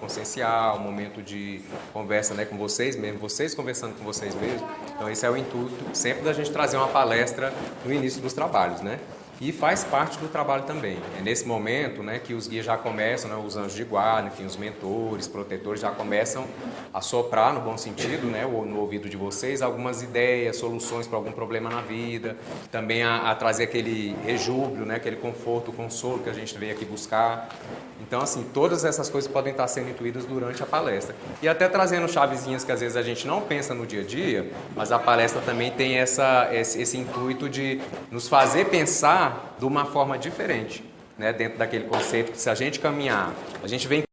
consciencial, um momento de conversa, né, com vocês mesmos, vocês conversando com vocês mesmos. Então esse é o intuito sempre da gente trazer uma palestra no início dos trabalhos, né? E faz parte do trabalho também. É nesse momento, né, que os guias já começam, né, os anjos de guarda, enfim, os mentores, protetores já começam a soprar, no bom sentido, né, no ouvido de vocês, algumas ideias, soluções para algum problema na vida, também a trazer aquele rejúbilo, né, aquele conforto, consolo que a gente veio aqui buscar. Então, assim, todas essas coisas podem estar sendo intuídas durante a palestra. E até trazendo chavezinhas que às vezes a gente não pensa no dia a dia, mas a palestra também tem esse intuito de nos fazer pensar de uma forma diferente, né? Dentro daquele conceito que se a gente caminhar, a gente vem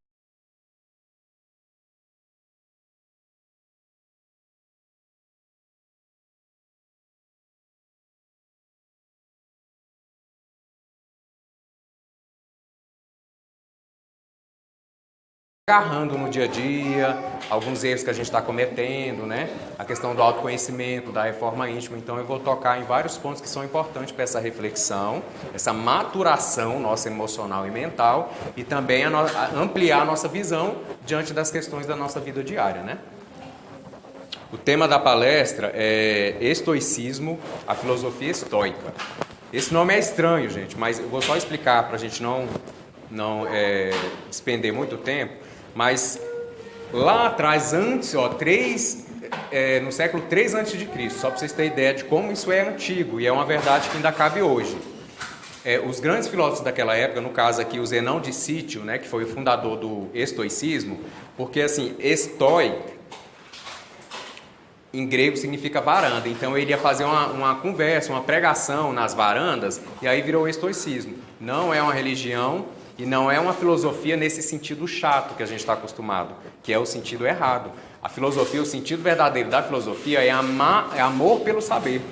agarrando no dia a dia, alguns erros que a gente está cometendo, né? A questão do autoconhecimento, da reforma íntima. Então eu vou tocar em vários pontos que são importantes para essa reflexão, essa maturação nossa emocional e mental e também ampliar a nossa visão diante das questões da nossa vida diária, né? O tema da palestra é Estoicismo, a filosofia estoica. Esse nome é estranho, gente, mas eu vou só explicar para a gente não despender muito tempo. Mas lá atrás, antes, no século 3 a.C., só para vocês terem ideia de como isso é antigo e é uma verdade que ainda cabe hoje. Os grandes filósofos daquela época, no caso aqui o Zenão de Cítio, né, que foi o fundador do estoicismo, porque assim, estoi em grego significa varanda, então ele ia fazer uma conversa, uma pregação nas varandas e aí virou o estoicismo. Não é uma religião e não é uma filosofia nesse sentido chato que a gente está acostumado, que é o sentido errado. A filosofia, o sentido verdadeiro da filosofia é amor pelo saber.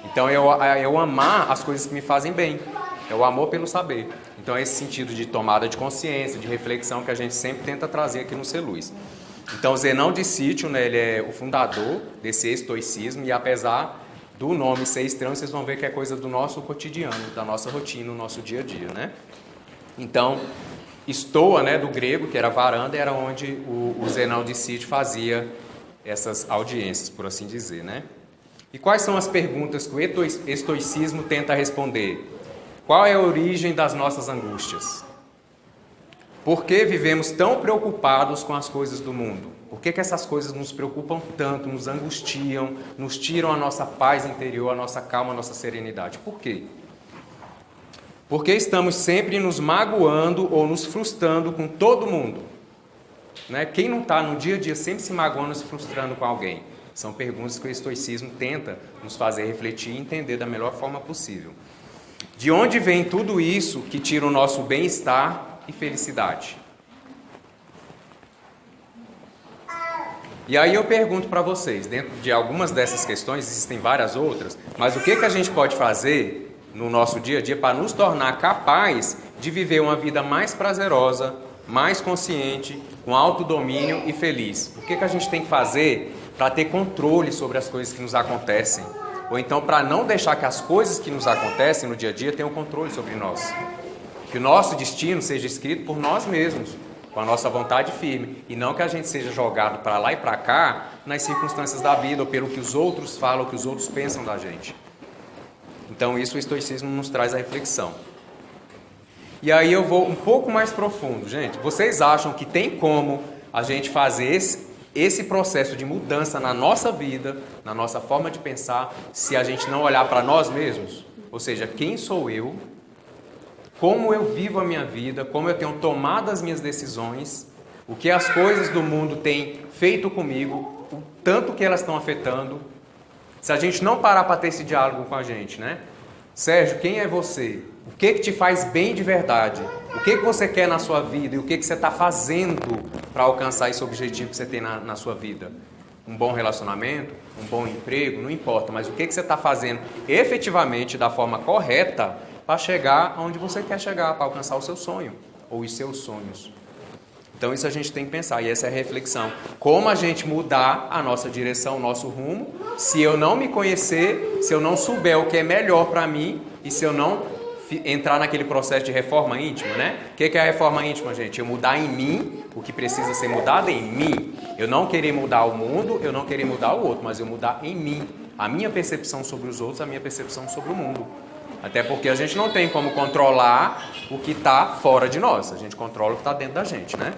Então eu amar as coisas que me fazem bem, é o amor pelo saber. Então é esse sentido de tomada de consciência, de reflexão que a gente sempre tenta trazer aqui no Celuz. Então Zenão de Cítio, né, ele é o fundador desse estoicismo e apesar do nome ser estranho, vocês vão ver que é coisa do nosso cotidiano, da nossa rotina, do nosso dia a dia, né? Então, estoa, né, do grego, que era varanda, era onde o Zenão de Cítio fazia essas audiências, por assim dizer, né? E quais são as perguntas que o estoicismo tenta responder? Qual é a origem das nossas angústias? Por que vivemos tão preocupados com as coisas do mundo? Por que essas coisas nos preocupam tanto, nos angustiam, nos tiram a nossa paz interior, a nossa calma, a nossa serenidade? Por quê? Porque estamos sempre nos magoando ou nos frustrando com todo mundo. Né? Quem não está no dia a dia sempre se magoando, se frustrando com alguém? São perguntas que o estoicismo tenta nos fazer refletir e entender da melhor forma possível. De onde vem tudo isso que tira o nosso bem-estar e felicidade? E aí eu pergunto para vocês, dentro de algumas dessas questões, existem várias outras, mas o que a gente pode fazer no nosso dia a dia para nos tornar capaz de viver uma vida mais prazerosa, mais consciente, com autodomínio e feliz? O que a gente tem que fazer para ter controle sobre as coisas que nos acontecem? Ou então para não deixar que as coisas que nos acontecem no dia a dia tenham controle sobre nós? Que o nosso destino seja escrito por nós mesmos, com a nossa vontade firme, e não que a gente seja jogado para lá e para cá nas circunstâncias da vida, ou pelo que os outros falam, ou que os outros pensam da gente. Então isso o estoicismo nos traz a reflexão. E aí eu vou um pouco mais profundo. Gente, vocês acham que tem como a gente fazer esse processo de mudança na nossa vida, na nossa forma de pensar, se a gente não olhar para nós mesmos? Ou seja, quem sou eu? Como eu vivo a minha vida? Como eu tenho tomado as minhas decisões? O que as coisas do mundo têm feito comigo? O tanto que elas estão afetando? Se a gente não parar para ter esse diálogo com a gente, né? Sérgio, quem é você? O que te faz bem de verdade? O que você quer na sua vida? E o que você está fazendo para alcançar esse objetivo que você tem na sua vida? Um bom relacionamento? Um bom emprego? Não importa, mas o que você está fazendo efetivamente da forma correta para chegar onde você quer chegar, para alcançar o seu sonho ou os seus sonhos? Então isso a gente tem que pensar, e essa é a reflexão. Como a gente mudar a nossa direção, o nosso rumo, se eu não me conhecer, se eu não souber o que é melhor para mim, e se eu não entrar naquele processo de reforma íntima, né? O que é a reforma íntima, gente? Eu mudar em mim o que precisa ser mudado em mim. Eu não querer mudar o mundo, eu não querer mudar o outro, mas eu mudar em mim. A minha percepção sobre os outros, a minha percepção sobre o mundo. Até porque a gente não tem como controlar o que está fora de nós. A gente controla o que está dentro da gente, né?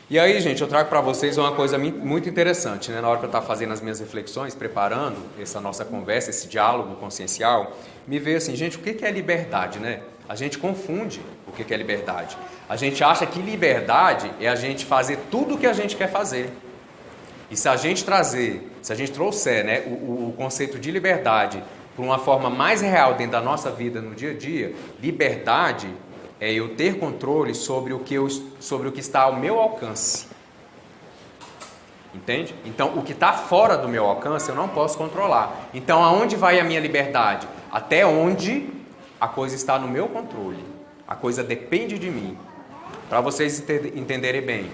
E aí, gente, eu trago para vocês uma coisa muito interessante, né? Na hora que eu estava fazendo as minhas reflexões, preparando essa nossa conversa, esse diálogo consciencial, me veio assim, gente, o que é liberdade, né? A gente confunde o que é liberdade. A gente acha que liberdade é a gente fazer tudo o que a gente quer fazer. E se a gente trouxer, né, o conceito de liberdade para uma forma mais real dentro da nossa vida no dia a dia, liberdade é eu ter controle sobre o que está ao meu alcance. Entende? Então, o que está fora do meu alcance eu não posso controlar. Então, aonde vai a minha liberdade? Até onde a coisa está no meu controle. A coisa depende de mim. Para vocês entenderem bem.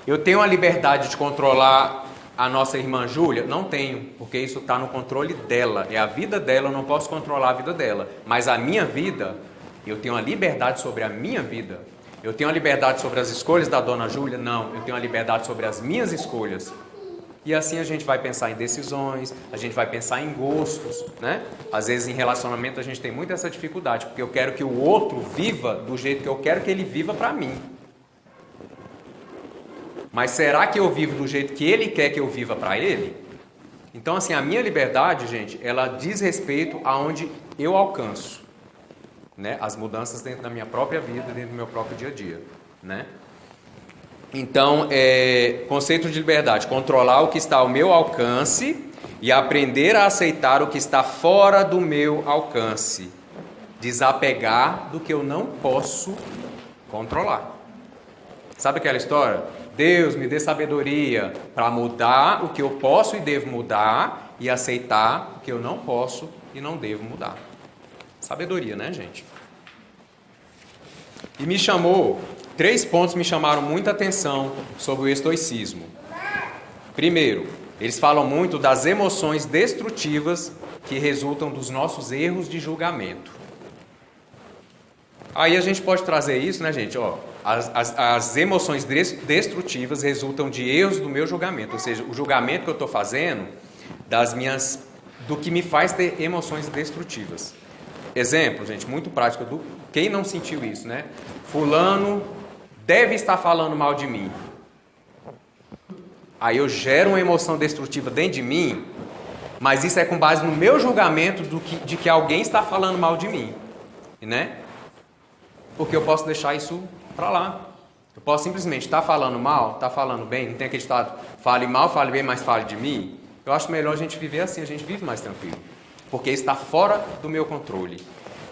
Eu tenho a liberdade de controlar a nossa irmã Júlia? Não tenho, porque isso está no controle dela. É a vida dela, eu não posso controlar a vida dela. Mas a minha vida, eu tenho a liberdade sobre a minha vida. Eu tenho a liberdade sobre as escolhas da dona Júlia? Não, eu tenho a liberdade sobre as minhas escolhas. E assim a gente vai pensar em decisões, a gente vai pensar em gostos, né? Às vezes em relacionamento a gente tem muito essa dificuldade, porque eu quero que o outro viva do jeito que eu quero que ele viva para mim. Mas será que eu vivo do jeito que ele quer que eu viva para ele? Então, assim, a minha liberdade, gente, ela diz respeito aonde eu alcanço, né? As mudanças dentro da minha própria vida, dentro do meu próprio dia a dia, né? Então, conceito de liberdade, controlar o que está ao meu alcance e aprender a aceitar o que está fora do meu alcance. Desapegar do que eu não posso controlar. Sabe aquela história? Deus me dê sabedoria para mudar o que eu posso e devo mudar e aceitar o que eu não posso e não devo mudar. Sabedoria, né, gente? E 3 pontos me chamaram muita atenção sobre o estoicismo. Primeiro, eles falam muito das emoções destrutivas que resultam dos nossos erros de julgamento. Aí a gente pode trazer isso, né, gente? As emoções destrutivas resultam de erros do meu julgamento, ou seja, o julgamento que eu estou fazendo do que me faz ter emoções destrutivas. Exemplo, gente, muito prático. Quem não sentiu isso, né? Fulano deve estar falando mal de mim. Aí eu gero uma emoção destrutiva dentro de mim, mas isso é com base no meu julgamento de que alguém está falando mal de mim, né? Porque eu posso deixar isso para lá. Eu posso simplesmente estar falando mal, estar falando bem, não tem aquele estado, fale mal, fale bem, mas fale de mim. Eu acho melhor a gente viver assim, a gente vive mais tranquilo. Porque está fora do meu controle.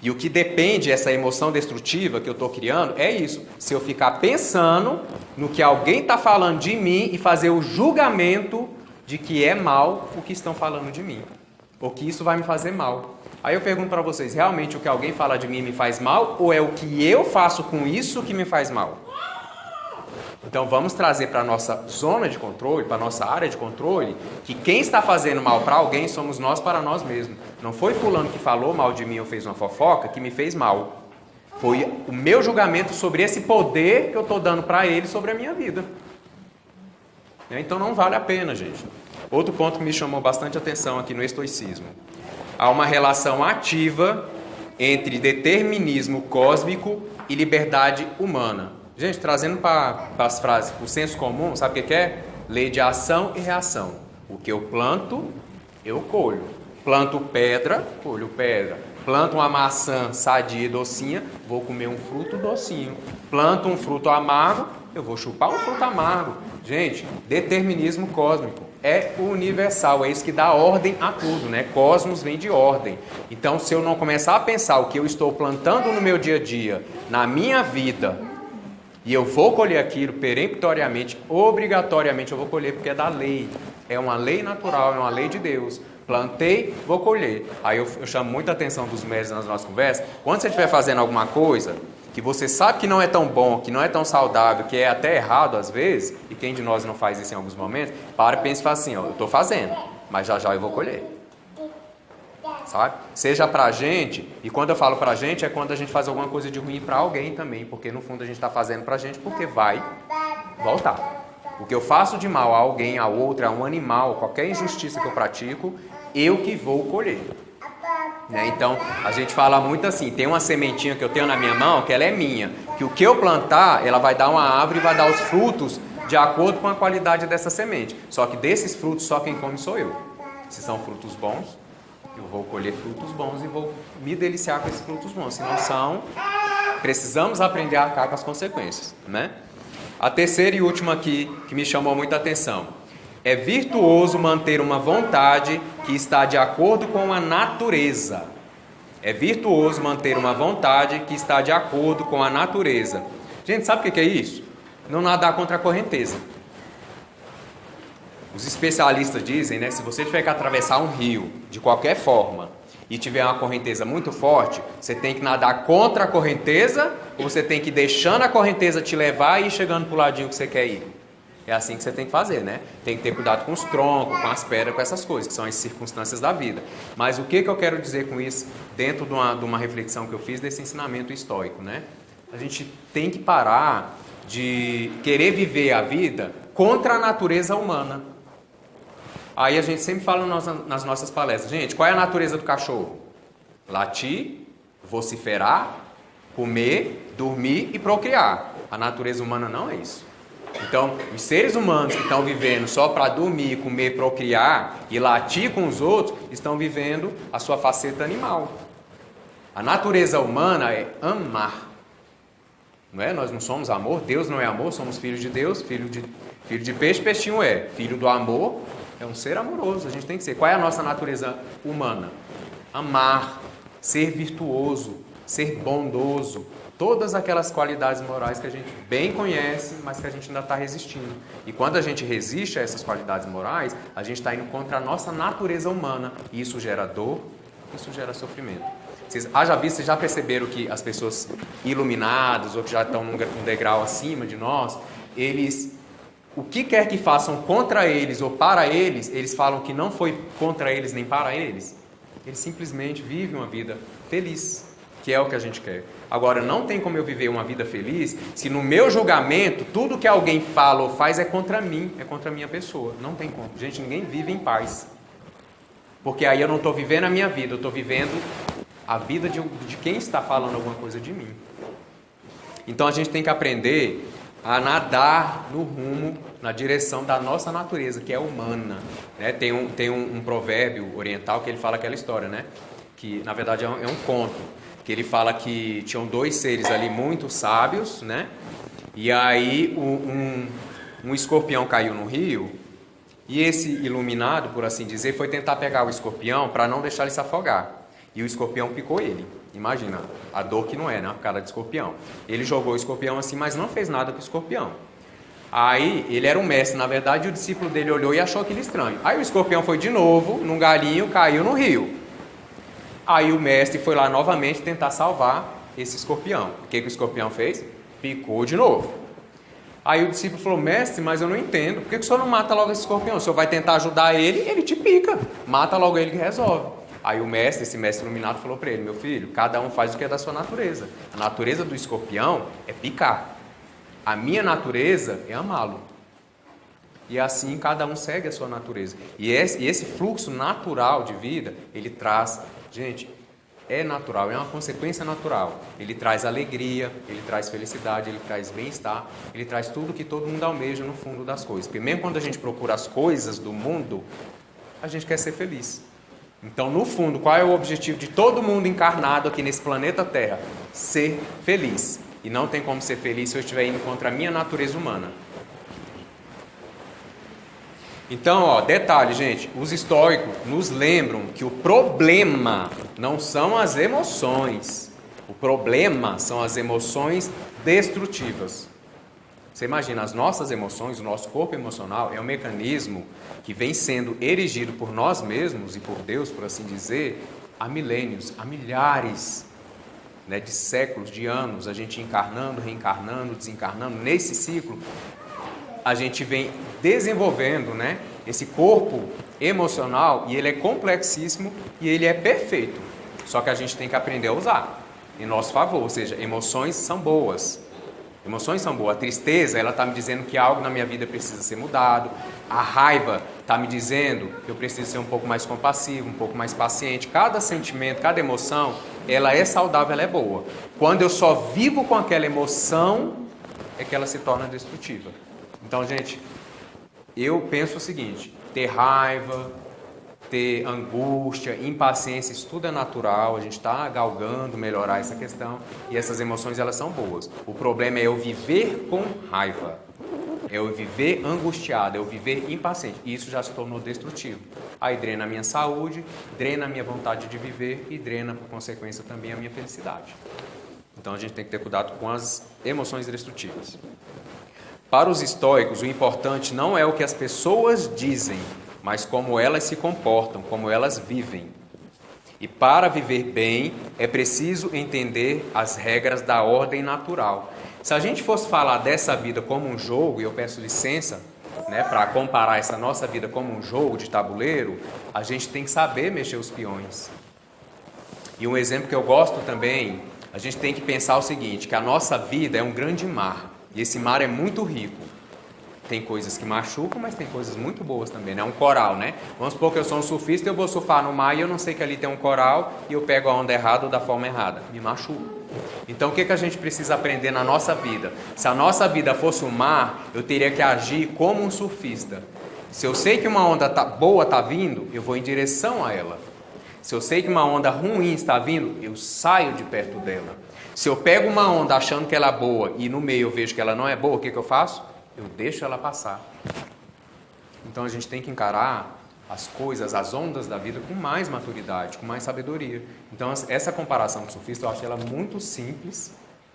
E o que depende, essa emoção destrutiva que eu estou criando, é isso. Se eu ficar pensando no que alguém está falando de mim e fazer o julgamento de que é mal o que estão falando de mim. Ou que isso vai me fazer mal. Aí eu pergunto para vocês, realmente o que alguém fala de mim me faz mal? Ou é o que eu faço com isso que me faz mal? Então vamos trazer para a nossa zona de controle, para a nossa área de controle, que quem está fazendo mal para alguém somos nós para nós mesmos. Não foi fulano que falou mal de mim ou fez uma fofoca que me fez mal. Foi o meu julgamento sobre esse poder que eu estou dando para ele sobre a minha vida. Então não vale a pena, gente. Outro ponto que me chamou bastante atenção aqui no estoicismo. Há uma relação ativa entre determinismo cósmico e liberdade humana. Gente, trazendo para as frases, o senso comum, sabe o que é? Lei de ação e reação. O que eu planto, eu colho. Planto pedra, colho pedra. Planto uma maçã sadia e docinha, vou comer um fruto docinho. Planto um fruto amargo, eu vou chupar um fruto amargo. Gente, determinismo cósmico é universal, é isso que dá ordem a tudo, né? Cosmos vem de ordem. Então, se eu não começar a pensar o que eu estou plantando no meu dia a dia, na minha vida, e eu vou colher aquilo peremptoriamente, obrigatoriamente eu vou colher, porque é da lei. É uma lei natural, é uma lei de Deus. Plantei, vou colher. Aí eu chamo muita atenção dos mestres nas nossas conversas. Quando você estiver fazendo alguma coisa que você sabe que não é tão bom, que não é tão saudável, que é até errado às vezes, e quem de nós não faz isso em alguns momentos, para e pensa e fala assim, eu estou fazendo, mas já já eu vou colher. sabe? Seja pra gente, e quando eu falo pra gente, é quando a gente faz alguma coisa de ruim pra alguém também, porque no fundo a gente está fazendo pra gente porque vai voltar. O que eu faço de mal a alguém, a outro, a um animal, qualquer injustiça que eu pratico, eu que vou colher. Né? Então, a gente fala muito assim, tem uma sementinha que eu tenho na minha mão, que ela é minha, que o que eu plantar, ela vai dar uma árvore e vai dar os frutos de acordo com a qualidade dessa semente. Só que desses frutos, só quem come sou eu. Se são frutos bons, eu vou colher frutos bons e vou me deliciar com esses frutos bons. Se não são, precisamos aprender a arcar com as consequências, né? A terceira e última aqui, que me chamou muita atenção. É virtuoso manter uma vontade que está de acordo com a natureza. É virtuoso manter uma vontade que está de acordo com a natureza. Gente, sabe o que é isso? Não nadar contra a correnteza. Os especialistas dizem, né, se você tiver que atravessar um rio de qualquer forma e tiver uma correnteza muito forte, você tem que nadar contra a correnteza ou você tem que ir deixando a correnteza te levar e ir chegando para o ladinho que você quer ir? É assim que você tem que fazer, né? Tem que ter cuidado com os troncos, com as pedras, com essas coisas, que são as circunstâncias da vida. Mas o que eu quero dizer com isso, dentro de uma reflexão que eu fiz desse ensinamento estoico, né? A gente tem que parar de querer viver a vida contra a natureza humana. Aí a gente sempre fala nas nossas palestras, gente, qual é a natureza do cachorro? Latir, vociferar, comer, dormir e procriar. A natureza humana não é isso. Então, os seres humanos que estão vivendo só para dormir, comer, procriar e latir com os outros, estão vivendo a sua faceta animal. A natureza humana é amar. Não é? Nós não somos amor, Deus não é amor, somos filhos de Deus, filho de peixe, peixinho é. Filho do amor é um ser amoroso, a gente tem que ser. Qual é a nossa natureza humana? Amar, ser virtuoso, ser bondoso. Todas aquelas qualidades morais que a gente bem conhece, mas que a gente ainda está resistindo. E quando a gente resiste a essas qualidades morais, a gente está indo contra a nossa natureza humana. E isso gera dor, isso gera sofrimento. Vocês já perceberam que as pessoas iluminadas, ou que já estão num degrau acima de nós, eles, o que quer que façam contra eles ou para eles, eles falam que não foi contra eles nem para eles. Eles simplesmente vivem uma vida feliz, que é o que a gente quer. Agora, não tem como eu viver uma vida feliz se no meu julgamento, tudo que alguém fala ou faz é contra mim, é contra a minha pessoa. Não tem como. Gente, ninguém vive em paz. Porque aí eu não estou vivendo a minha vida, eu estou vivendo a vida de quem está falando alguma coisa de mim. Então, a gente tem que aprender a nadar no rumo, na direção da nossa natureza, que é humana. Né? Tem um provérbio oriental que ele fala aquela história, né? Que na verdade é um conto. Que ele fala que tinham dois seres ali muito sábios, né? E aí um escorpião caiu no rio e esse iluminado, por assim dizer, foi tentar pegar o escorpião para não deixar ele se afogar. E o escorpião picou ele. Imagina, a dor que não é, né? A cara de escorpião. Ele jogou o escorpião assim, mas não fez nada com o escorpião. Aí, ele era um mestre, na verdade, e o discípulo dele olhou e achou aquilo estranho. Aí o escorpião foi de novo, num galinho, caiu no rio. Aí o mestre foi lá novamente tentar salvar esse escorpião. O que o escorpião fez? Picou de novo. Aí o discípulo falou, mestre, mas eu não entendo. Por que o senhor não mata logo esse escorpião? O senhor vai tentar ajudar ele, ele te pica. Mata logo ele que resolve. Aí o mestre, esse mestre iluminado, falou para ele, meu filho, cada um faz o que é da sua natureza. A natureza do escorpião é picar. A minha natureza é amá-lo. E assim cada um segue a sua natureza. E esse fluxo natural de vida, ele traz... Gente, é natural, é uma consequência natural. Ele traz alegria, ele traz felicidade, ele traz bem-estar, ele traz tudo que todo mundo almeja no fundo das coisas. Porque mesmo quando a gente procura as coisas do mundo, a gente quer ser feliz. Então, no fundo, qual é o objetivo de todo mundo encarnado aqui nesse planeta Terra? Ser feliz. E não tem como ser feliz se eu estiver indo contra a minha natureza humana. Então, detalhe, gente, os estoicos nos lembram que o problema não são as emoções. O problema são as emoções destrutivas. Você imagina, as nossas emoções, o nosso corpo emocional é um mecanismo que vem sendo erigido por nós mesmos e por Deus, por assim dizer, há milênios, há milhares, né, de séculos, de anos, a gente encarnando, reencarnando, desencarnando. Nesse ciclo, a gente vem desenvolvendo, né, esse corpo emocional, e ele é complexíssimo e ele é perfeito. Só que a gente tem que aprender a usar em nosso favor, ou seja, emoções são boas. Emoções são boas. A tristeza, ela está me dizendo que algo na minha vida precisa ser mudado. A raiva está me dizendo que eu preciso ser um pouco mais compassivo, um pouco mais paciente. Cada sentimento, cada emoção, ela é saudável, ela é boa. Quando eu só vivo com aquela emoção, é que ela se torna destrutiva. Então, gente, eu penso o seguinte: ter raiva, ter angústia, impaciência, isso tudo é natural, a gente está galgando melhorar essa questão, e essas emoções, elas são boas. O problema é eu viver com raiva, é eu viver angustiado, é eu viver impaciente, e isso já se tornou destrutivo. Aí drena a minha saúde, drena a minha vontade de viver e drena, por consequência, também a minha felicidade. Então a gente tem que ter cuidado com as emoções destrutivas. Para os estoicos, o importante não é o que as pessoas dizem, mas como elas se comportam, como elas vivem. E para viver bem, é preciso entender as regras da ordem natural. Se a gente fosse falar dessa vida como um jogo, e eu peço licença, para comparar essa nossa vida como um jogo de tabuleiro, a gente tem que saber mexer os peões. E um exemplo que eu gosto também, a gente tem que pensar o seguinte, que a nossa vida é um grande mar, e esse mar é muito rico. Tem coisas que machucam, mas tem coisas muito boas também, né? Um coral, né? Vamos supor que eu sou um surfista e eu vou surfar no mar e eu não sei que ali tem um coral e eu pego a onda errada ou da forma errada. Me machuco. Então, o que a gente precisa aprender na nossa vida? Se a nossa vida fosse um mar, eu teria que agir como um surfista. Se eu sei que uma onda boa está vindo, eu vou em direção a ela. Se eu sei que uma onda ruim está vindo, eu saio de perto dela. Se eu pego uma onda achando que ela é boa e no meio eu vejo que ela não é boa, o que eu faço? Eu deixo ela passar. Então a gente tem que encarar as coisas, as ondas da vida com mais maturidade, com mais sabedoria. Então essa comparação com o surfista, eu acho ela muito simples,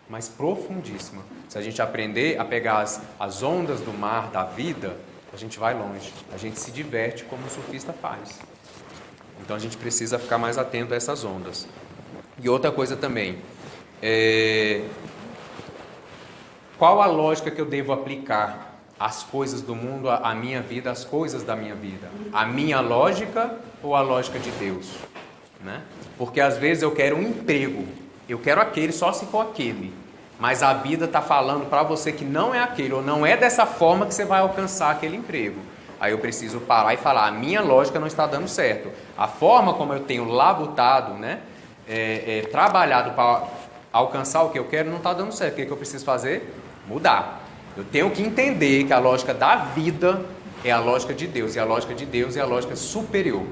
mas profundíssima. Se a gente aprender a pegar as ondas do mar da vida, a gente vai longe. A gente se diverte como o surfista faz. Então a gente precisa ficar mais atento a essas ondas. E outra coisa também, qual a lógica que eu devo aplicar às coisas do mundo, à minha vida, às coisas da minha vida? A minha lógica ou a lógica de Deus? Né? Porque às vezes eu quero um emprego, eu quero aquele só se for aquele, mas a vida está falando para você que não é aquele, ou não é dessa forma que você vai alcançar aquele emprego. Aí eu preciso parar e falar, a minha lógica não está dando certo. A forma como eu tenho labutado, trabalhado para alcançar o que eu quero, não está dando certo. O que eu preciso fazer? Mudar. Eu tenho que entender que a lógica da vida é a lógica de Deus, e a lógica de Deus é a lógica superior.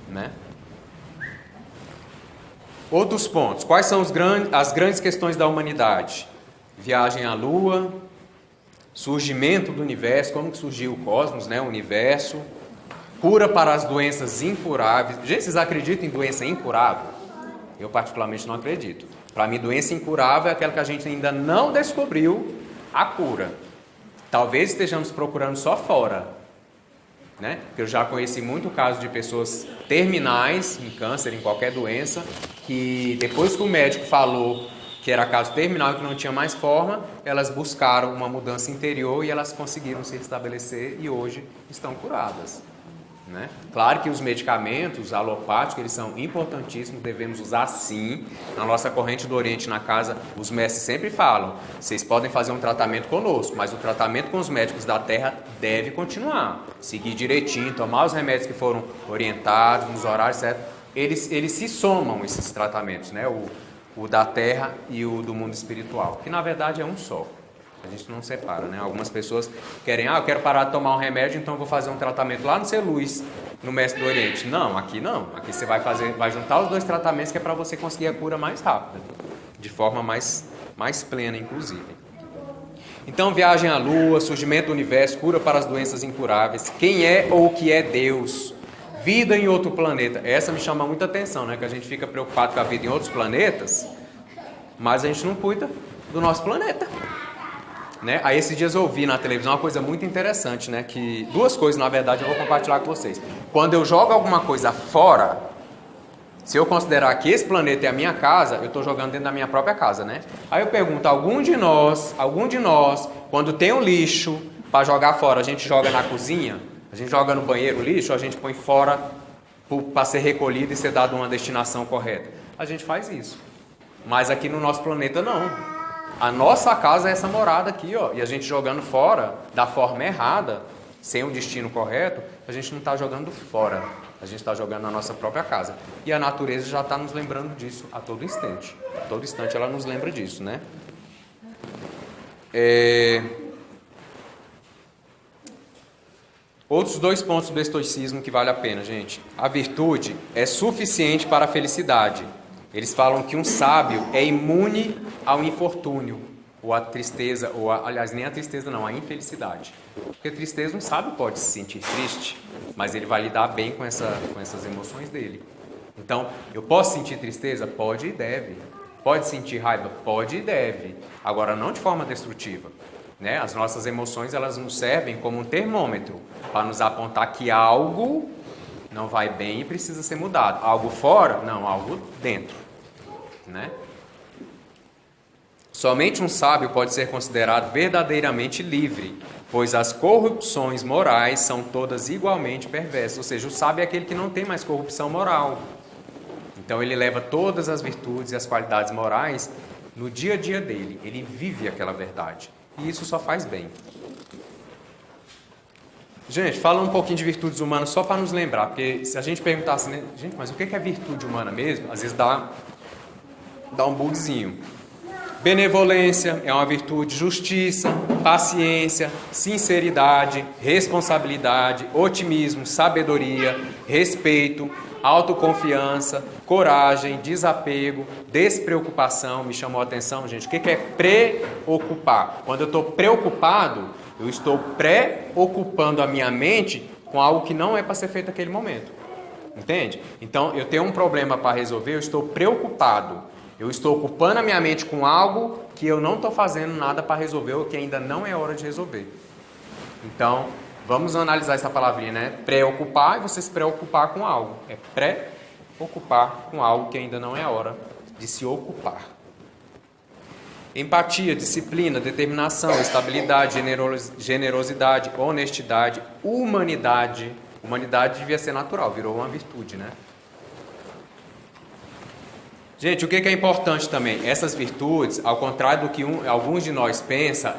Né? Outros pontos. Quais são as grandes questões da humanidade? Viagem à Lua, surgimento do universo, como que surgiu o cosmos, o universo, cura para as doenças incuráveis. Gente, vocês acreditam em doença incurável? Eu particularmente não acredito. Para mim, doença incurável é aquela que a gente ainda não descobriu a cura. Talvez estejamos procurando só fora. Porque eu já conheci muito caso de pessoas terminais, em câncer, em qualquer doença, que depois que o médico falou que era caso terminal e que não tinha mais forma, elas buscaram uma mudança interior e elas conseguiram se restabelecer e hoje estão curadas. Claro que os medicamentos alopáticos, eles são importantíssimos, devemos usar sim. Na nossa corrente do Oriente, na casa, os mestres sempre falam, vocês podem fazer um tratamento conosco, mas o tratamento com os médicos da Terra deve continuar. Seguir direitinho, tomar os remédios que foram orientados, nos horários certos. Eles se somam, esses tratamentos, o da Terra e o do mundo espiritual, que na verdade é um só. A gente não separa, Algumas pessoas querem, eu quero parar de tomar um remédio, então eu vou fazer um tratamento lá no Ser Luz, no Mestre do Oriente. Não. Aqui você vai juntar os dois tratamentos que é para você conseguir a cura mais rápida, de forma mais plena, inclusive. Então, viagem à Lua, surgimento do universo, cura para as doenças incuráveis, quem é ou o que é Deus, vida em outro planeta. Essa me chama muita atenção, que a gente fica preocupado com a vida em outros planetas, mas a gente não cuida do nosso planeta. Aí esses dias eu ouvi na televisão uma coisa muito interessante, que duas coisas, na verdade, eu vou compartilhar com vocês. Quando eu jogo alguma coisa fora, se eu considerar que esse planeta é a minha casa, eu estou jogando dentro da minha própria casa, Aí eu pergunto, algum de nós, quando tem um lixo, para jogar fora, a gente joga na cozinha, a gente joga no banheiro o lixo, ou a gente põe fora para ser recolhido e ser dado uma destinação correta? A gente faz isso. Mas aqui no nosso planeta não. A nossa casa é essa morada aqui, ó, e a gente jogando fora da forma errada, sem o destino correto, a gente não está jogando fora, a gente está jogando na nossa própria casa. E a natureza já está nos lembrando disso a todo instante. A todo instante ela nos lembra disso, né? Outros 2 pontos do estoicismo que vale a pena, gente. A virtude é suficiente para a felicidade. Eles falam que um sábio é imune ao infortúnio, ou à tristeza, aliás, nem a tristeza não, a infelicidade. Porque tristeza, um sábio pode se sentir triste, mas ele vai lidar bem com essas emoções dele. Então, eu posso sentir tristeza? Pode e deve. Pode sentir raiva? Pode e deve. Agora, não de forma destrutiva. Né? As nossas emoções, elas nos servem como um termômetro para nos apontar que algo não vai bem e precisa ser mudado. Algo fora? Não, algo dentro. Né? Somente um sábio pode ser considerado verdadeiramente livre, pois as corrupções morais são todas igualmente perversas. Ou seja, o sábio é aquele que não tem mais corrupção moral. Então ele leva todas as virtudes e as qualidades morais no dia a dia dele. Ele vive aquela verdade. E isso só faz bem. Gente, fala um pouquinho de virtudes humanas só para nos lembrar, porque se a gente perguntasse, né, gente, mas o que é virtude humana mesmo? Às vezes dá um bugzinho. Benevolência é uma virtude, justiça, paciência, sinceridade, responsabilidade, otimismo, sabedoria, respeito, autoconfiança, coragem, desapego, despreocupação. Me chamou a atenção, gente, o que é preocupar? Quando eu estou preocupado, eu estou preocupando a minha mente com algo que não é para ser feito naquele momento. Entende? Então, eu tenho um problema para resolver, eu estou preocupado. Eu estou ocupando a minha mente com algo que eu não estou fazendo nada para resolver ou que ainda não é hora de resolver. Então, vamos analisar essa palavrinha, né? Preocupar e você se preocupar com algo. É preocupar com algo que ainda não é hora de se ocupar. Empatia, disciplina, determinação, estabilidade, generosidade, honestidade, humanidade. Humanidade devia ser natural, virou uma virtude, né? Gente, o que é importante também? Essas virtudes, ao contrário do que alguns de nós pensam,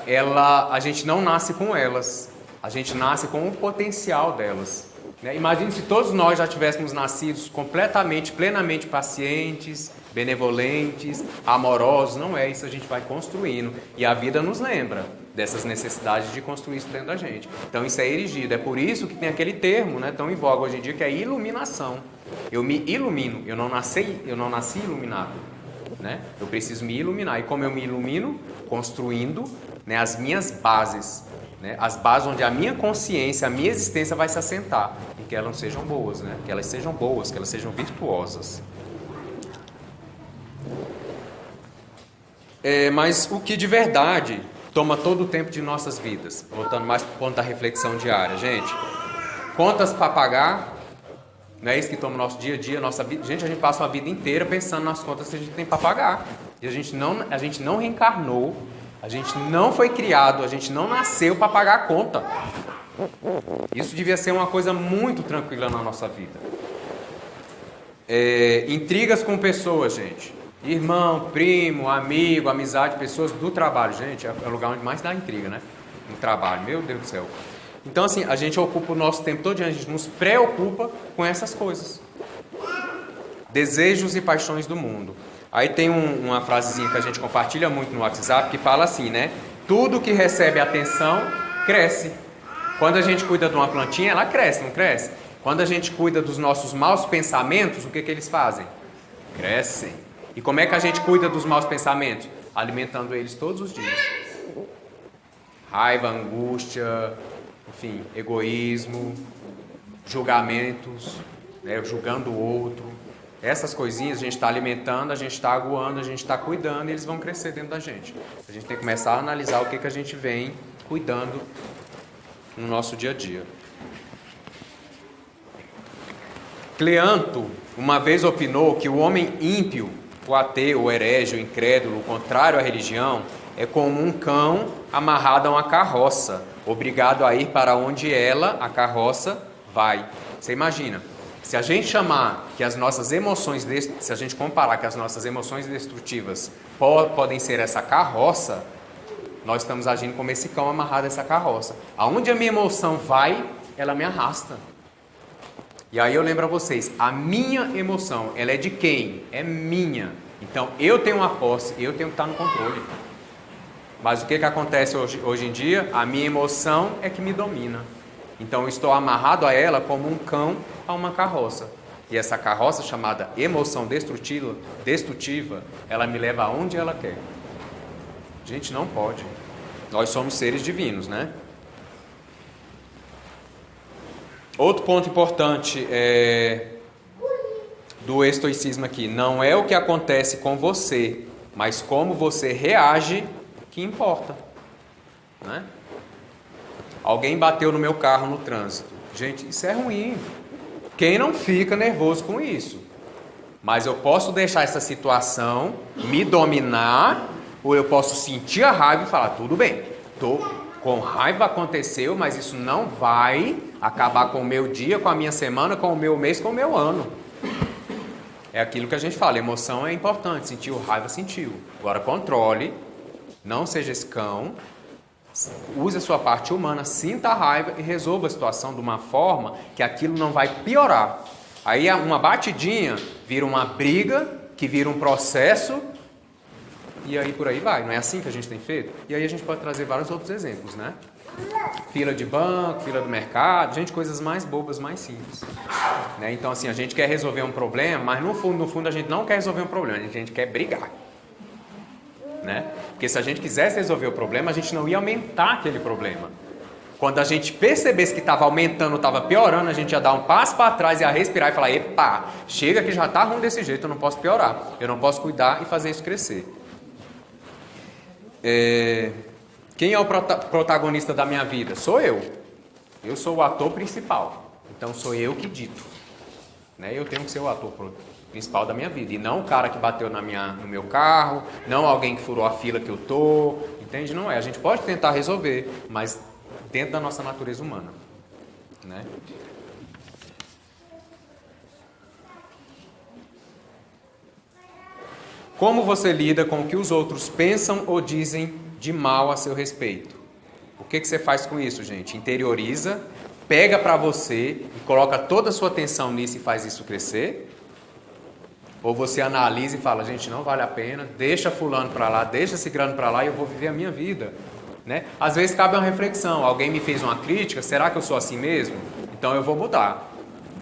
a gente não nasce com elas. A gente nasce com o potencial delas. Né? Imagine se todos nós já tivéssemos nascidos completamente, plenamente pacientes, benevolentes, amorosos. Não é isso, a gente vai construindo. E a vida nos lembra dessas necessidades de construir isso dentro da gente. Então isso é erigido. É por isso que tem aquele termo, né, tão em voga hoje em dia, que é iluminação. Eu me ilumino, eu não nasci iluminado. Né? Eu preciso me iluminar. E como eu me ilumino? Construindo, né, as minhas bases. Né? As bases onde a minha consciência, a minha existência vai se assentar. E que elas sejam boas, né? Que elas sejam boas, que elas sejam virtuosas. Mas o que de verdade toma todo o tempo de nossas vidas? Voltando mais para o ponto da reflexão diária. Gente, contas para pagar, não é isso que toma o nosso dia a dia, nossa vida. Gente, a gente passa uma vida inteira pensando nas contas que a gente tem para pagar. E a gente não reencarnou, a gente não foi criado, a gente não nasceu para pagar a conta. Isso devia ser uma coisa muito tranquila na nossa vida. Intrigas com pessoas, gente. Irmão, primo, amigo, amizade, pessoas do trabalho. Gente, é o lugar onde mais dá intriga, né? No trabalho, meu Deus do céu. Então, assim, a gente ocupa o nosso tempo todo, a gente nos preocupa com essas coisas. Desejos e paixões do mundo. Aí tem uma frasezinha que a gente compartilha muito no WhatsApp, que fala assim, né? Tudo que recebe atenção, cresce. Quando a gente cuida de uma plantinha, ela cresce, não cresce? Quando a gente cuida dos nossos maus pensamentos, o que eles fazem? Crescem. E como é que a gente cuida dos maus pensamentos? Alimentando eles todos os dias. Raiva, angústia, enfim, egoísmo, julgamentos, né, julgando o outro. Essas coisinhas a gente está alimentando, a gente está aguando, a gente está cuidando e eles vão crescer dentro da gente. A gente tem que começar a analisar o que a gente vem cuidando no nosso dia a dia. Cleanto uma vez opinou que o homem ímpio, o ateu, o herege, o incrédulo, o contrário à religião, é como um cão amarrado a uma carroça, obrigado a ir para onde a carroça, vai. Você imagina, se a gente chamar que as nossas emoções, se a gente comparar que as nossas emoções destrutivas podem ser essa carroça, nós estamos agindo como esse cão amarrado a essa carroça. Aonde a minha emoção vai, ela me arrasta. E aí eu lembro a vocês, a minha emoção, ela é de quem? É minha. Então eu tenho uma posse, eu tenho que estar no controle. Mas o que acontece hoje em dia? A minha emoção é que me domina. Então eu estou amarrado a ela como um cão a uma carroça. E essa carroça chamada emoção destrutiva, ela me leva aonde ela quer. Gente, não pode. Nós somos seres divinos, né? Outro ponto importante do estoicismo aqui, não é o que acontece com você, mas como você reage que importa, né? Alguém bateu no meu carro no trânsito. Gente, isso é ruim. Quem não fica nervoso com isso? Mas eu posso deixar essa situação me dominar, ou eu posso sentir a raiva e falar, tudo bem, tô com raiva, aconteceu, mas isso não vai acabar com o meu dia, com a minha semana, com o meu mês, com o meu ano. É aquilo que a gente fala, emoção é importante, sentiu raiva, sentiu. Agora controle, não seja esse cão, use a sua parte humana, sinta a raiva e resolva a situação de uma forma que aquilo não vai piorar. Aí uma batidinha vira uma briga, que vira um processo, e aí por aí vai. Não é assim que a gente tem feito? E aí a gente pode trazer vários outros exemplos, né? Fila de banco, fila do mercado, gente, coisas mais bobas, mais simples, né? Então assim, a gente quer resolver um problema, mas no fundo a gente não quer resolver um problema, a gente quer brigar, né? Porque se a gente quisesse resolver o problema, a gente não ia aumentar aquele problema. Quando a gente percebesse que estava aumentando, estava piorando, a gente ia dar um passo para trás, ia respirar e falar, epa, chega que já está ruim desse jeito, eu não posso piorar, eu não posso cuidar e fazer isso crescer. Quem é o protagonista da minha vida? Sou eu. Eu sou o ator principal. Então sou eu que dito, né? Eu tenho que ser o ator principal da minha vida. E não o cara que bateu no meu carro, não alguém que furou a fila que eu tô. Entende? Não é. A gente pode tentar resolver, mas dentro da nossa natureza humana, né? Como você lida com o que os outros pensam ou dizem de mal a seu respeito? O que você faz com isso, gente? Interioriza, pega para você e coloca toda a sua atenção nisso e faz isso crescer? Ou você analisa e fala, gente, não vale a pena, deixa fulano para lá, deixa ciclano para lá e eu vou viver a minha vida, né? Às vezes cabe uma reflexão, alguém me fez uma crítica, será que eu sou assim mesmo? Então eu vou mudar.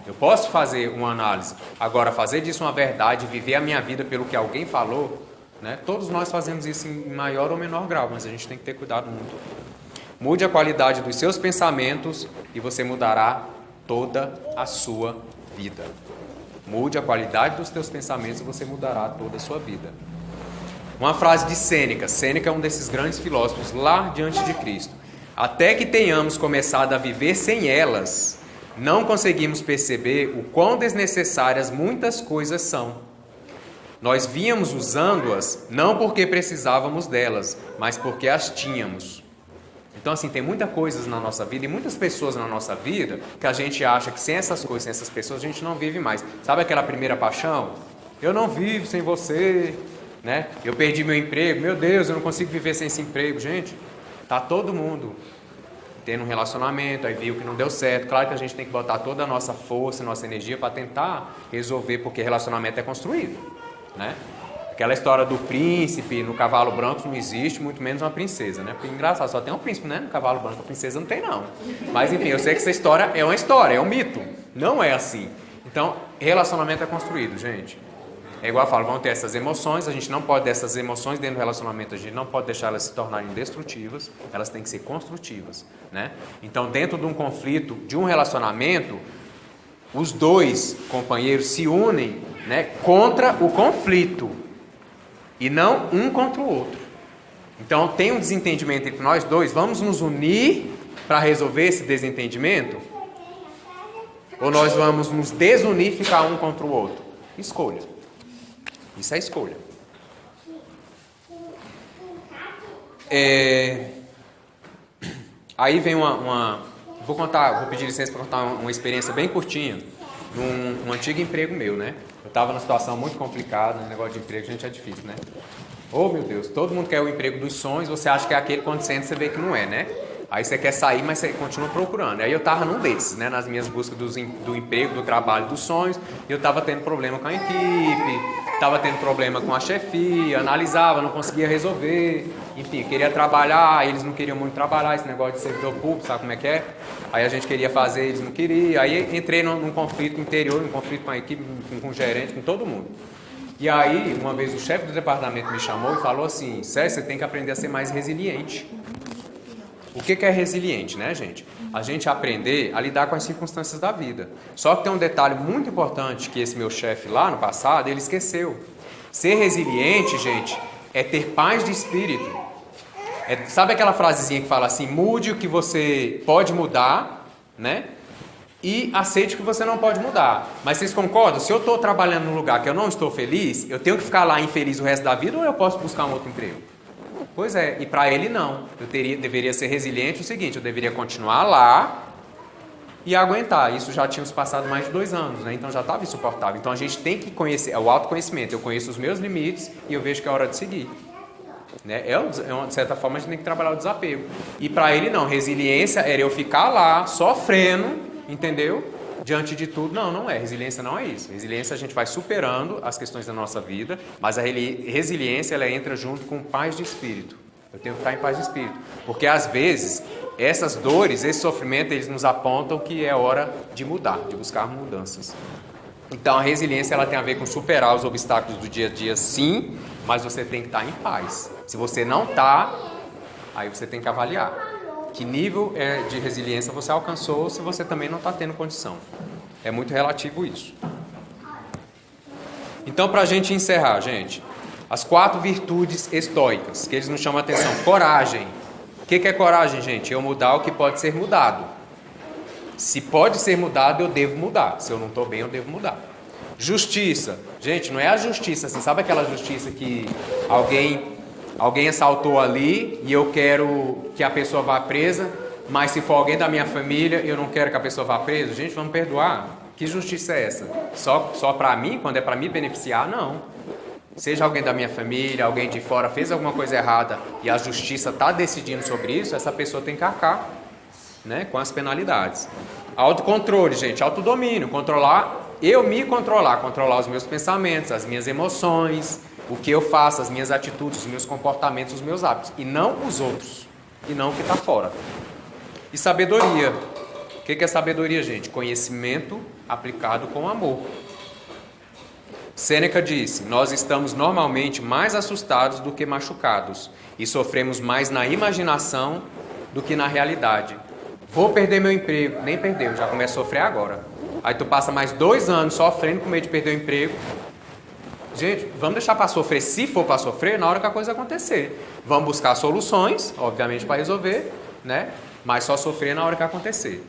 Eu posso fazer uma análise. Agora, fazer disso uma verdade, viver a minha vida pelo que alguém falou, né? Todos nós fazemos isso em maior ou menor grau, mas a gente tem que ter cuidado muito. Mude a qualidade dos seus pensamentos e você mudará toda a sua vida. Mude a qualidade dos teus pensamentos e você mudará toda a sua vida. Uma frase de Sêneca. Sêneca é um desses grandes filósofos lá diante de Cristo. Até que tenhamos começado a viver sem elas, não conseguimos perceber o quão desnecessárias muitas coisas são. Nós vínhamos usando-as não porque precisávamos delas, mas porque as tínhamos. Então assim, tem muitas coisas na nossa vida e muitas pessoas na nossa vida que a gente acha que sem essas coisas, sem essas pessoas, a gente não vive mais. Sabe aquela primeira paixão? Eu não vivo sem você, né? Eu perdi meu emprego, meu Deus, eu não consigo viver sem esse emprego. Gente, tá todo mundo tendo um relacionamento, aí viu que não deu certo. Claro que a gente tem que botar toda a nossa força, nossa energia para tentar resolver, porque relacionamento é construído, né? Aquela história do príncipe no cavalo branco não existe, muito menos uma princesa, né? Porque engraçado, só tem um príncipe, né? No cavalo branco, a princesa não tem não. Mas enfim, eu sei que essa história, é um mito. Não é assim. Então, relacionamento é construído, gente. É igual eu falo, vão ter essas emoções, a gente não pode, dessas emoções dentro do relacionamento, a gente não pode deixar elas se tornarem destrutivas, elas têm que ser construtivas, né? Então, dentro de um conflito, de um relacionamento, os dois companheiros se unem, né, contra o conflito, e não um contra o outro. Então, tem um desentendimento entre nós dois, vamos nos unir para resolver esse desentendimento? Ou nós vamos nos desunir e ficar um contra o outro? Escolha. Isso é escolha. Aí vem vou pedir licença para contar uma experiência bem curtinha, num antigo emprego meu, né? Eu estava numa situação muito complicada, um negócio de emprego, gente, é difícil, né? Oh, meu Deus, todo mundo quer o emprego dos sonhos, você acha que é aquele, quando você entra, você vê que não é, né? Aí você quer sair, mas você continua procurando. Aí eu estava num desses, né? Nas minhas buscas do emprego, do trabalho, dos sonhos, e eu estava tendo problema com a equipe, estava tendo problema com a chefia, analisava, não conseguia resolver, enfim, queria trabalhar, eles não queriam muito trabalhar, esse negócio de servidor público, sabe como é que é? Aí a gente queria fazer, eles não queriam, aí entrei num conflito interior, num conflito com a equipe, com o gerente, com todo mundo. E aí, uma vez o chefe do departamento me chamou e falou assim: Sérgio, você tem que aprender a ser mais resiliente. O que é resiliente, né, gente? A gente aprender a lidar com as circunstâncias da vida. Só que tem um detalhe muito importante que esse meu chefe lá no passado, ele esqueceu. Ser resiliente, gente, é ter paz de espírito. Sabe aquela frasezinha que fala assim: mude o que você pode mudar, né? E aceite o que você não pode mudar. Mas vocês concordam? Se eu estou trabalhando num lugar que eu não estou feliz, eu tenho que ficar lá infeliz o resto da vida ou eu posso buscar um outro emprego? Pois é, e para ele não. Eu deveria ser resiliente o seguinte: eu deveria continuar lá e aguentar. Isso já tínhamos passado mais de 2 anos, né? Então já estava insuportável. Então a gente tem que conhecer, é o autoconhecimento. Eu conheço os meus limites e eu vejo que é hora de seguir. Né? De certa forma a gente tem que trabalhar o desapego. E para ele não, resiliência era eu ficar lá sofrendo, entendeu? Diante de tudo. Não é. Resiliência não é isso. Resiliência a gente vai superando as questões da nossa vida, mas a resiliência ela entra junto com paz de espírito. Eu tenho que estar em paz de espírito. Porque às vezes essas dores, esse sofrimento, eles nos apontam que é hora de mudar, de buscar mudanças. Então a resiliência ela tem a ver com superar os obstáculos do dia a dia, sim, mas você tem que estar em paz. Se você não está, aí você tem que avaliar que nível de resiliência você alcançou, se você também não está tendo condição. É muito relativo isso. Então, para a gente encerrar, gente, as 4 virtudes estoicas, que eles nos chamam a atenção. Coragem. O que é coragem, gente? Eu mudar o que pode ser mudado. Se pode ser mudado, eu devo mudar. Se eu não estou bem, eu devo mudar. Justiça. Gente, não é a justiça assim. Sabe aquela justiça que alguém assaltou ali e eu quero que a pessoa vá presa, mas se for alguém da minha família, eu não quero que a pessoa vá presa? Gente, vamos perdoar. Que justiça é essa? Só para mim, quando é para me beneficiar? Não. Seja alguém da minha família, alguém de fora fez alguma coisa errada e a justiça está decidindo sobre isso, essa pessoa tem que arcar, né, com as penalidades. Autocontrole, gente, autodomínio, controlar os meus pensamentos, as minhas emoções, o que eu faço, as minhas atitudes, os meus comportamentos, os meus hábitos, e não os outros, e não o que está fora. E sabedoria. O que é sabedoria, gente? Conhecimento aplicado com amor. Sêneca disse: nós estamos normalmente mais assustados do que machucados, e sofremos mais na imaginação do que na realidade. Vou perder meu emprego. Nem perdeu, já começa a sofrer agora. Aí tu passa mais 2 anos sofrendo com medo de perder o emprego. Gente, vamos deixar para sofrer, se for para sofrer, na hora que a coisa acontecer. Vamos buscar soluções, obviamente, para resolver, né? Mas só sofrer na hora que acontecer.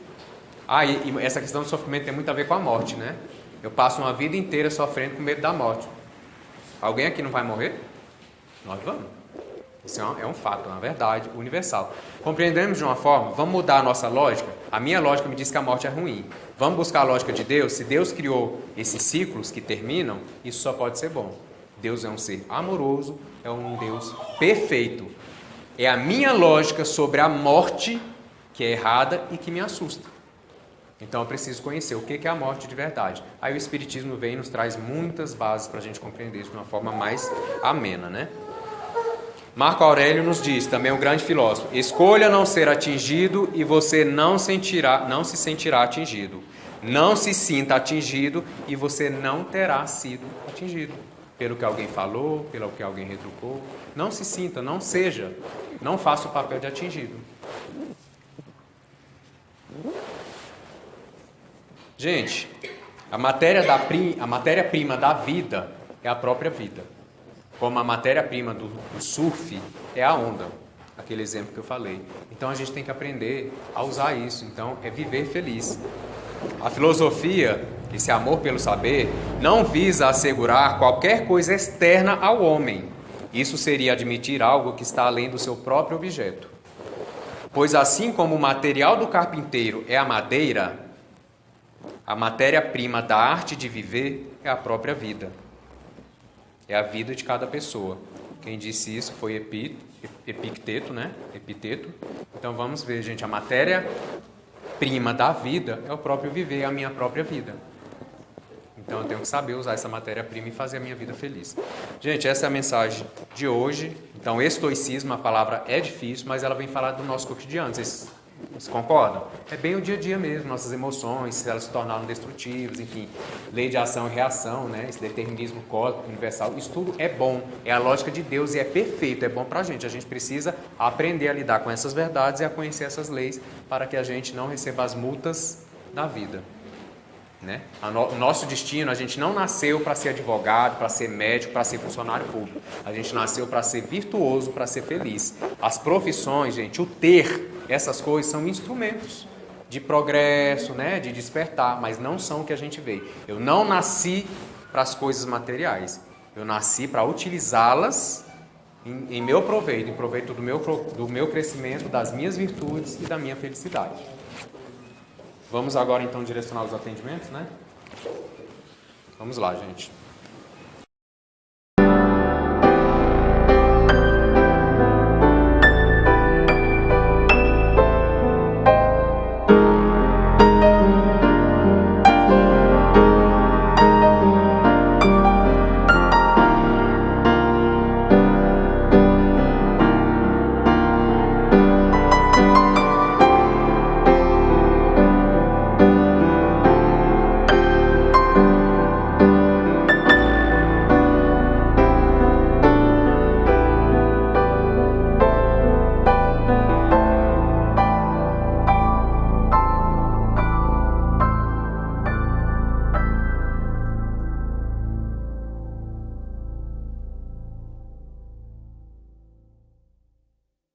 E essa questão do sofrimento tem muito a ver com a morte, né? Eu passo uma vida inteira sofrendo com medo da morte. Alguém aqui não vai morrer? Nós vamos. Isso é um fato, é uma verdade universal. Compreendemos de uma forma, vamos mudar a nossa lógica? A minha lógica me diz que a morte é ruim. Vamos buscar a lógica de Deus? Se Deus criou esses ciclos que terminam, isso só pode ser bom. Deus é um ser amoroso, é um Deus perfeito. É a minha lógica sobre a morte que é errada e que me assusta. Então eu preciso conhecer o que é a morte de verdade. Aí o Espiritismo vem e nos traz muitas bases para a gente compreender isso de uma forma mais amena, né? Marco Aurélio nos diz, também um grande filósofo: escolha não ser atingido e você não se sentirá atingido. Não se sinta atingido e você não terá sido atingido. Pelo que alguém falou, pelo que alguém retrucou. Não se sinta, não seja, não faça o papel de atingido. Gente, a matéria-prima da vida é a própria vida. Como a matéria-prima do surf é a onda, aquele exemplo que eu falei. Então a gente tem que aprender a usar isso. Então é viver feliz. A filosofia, esse amor pelo saber, não visa assegurar qualquer coisa externa ao homem, Isso seria admitir algo que está além do seu próprio objeto. Pois assim como o material do carpinteiro é a madeira, a matéria-prima da arte de viver é a própria vida. É a vida de cada pessoa. Quem disse isso foi Epicteto, né? Epiteto. Então vamos ver, gente, a matéria-prima da vida é o próprio viver, é a minha própria vida. Então eu tenho que saber usar essa matéria-prima e fazer a minha vida feliz. Gente, essa é a mensagem de hoje. Então, estoicismo, a palavra é difícil, mas ela vem falar do nosso cotidiano. Vocês concordam? É bem o dia a dia mesmo, nossas emoções, se elas se tornaram destrutivas, enfim, lei de ação e reação, né? Esse determinismo cósmico, universal, isso tudo é bom, é a lógica de Deus e é perfeito, é bom pra gente. A gente precisa aprender a lidar com essas verdades e a conhecer essas leis para que a gente não receba as multas da vida. Né? O nosso destino, a gente não nasceu para ser advogado, para ser médico, para ser funcionário público. A gente nasceu para ser virtuoso, para ser feliz. As profissões, gente, o ter, essas coisas são instrumentos de progresso, né? De despertar, mas não são o que a gente vê. Eu não nasci para as coisas materiais. Eu nasci para utilizá-las em meu proveito, em proveito do meu crescimento, das minhas virtudes e da minha felicidade. Vamos agora então direcionar os atendimentos, né? Vamos lá, gente.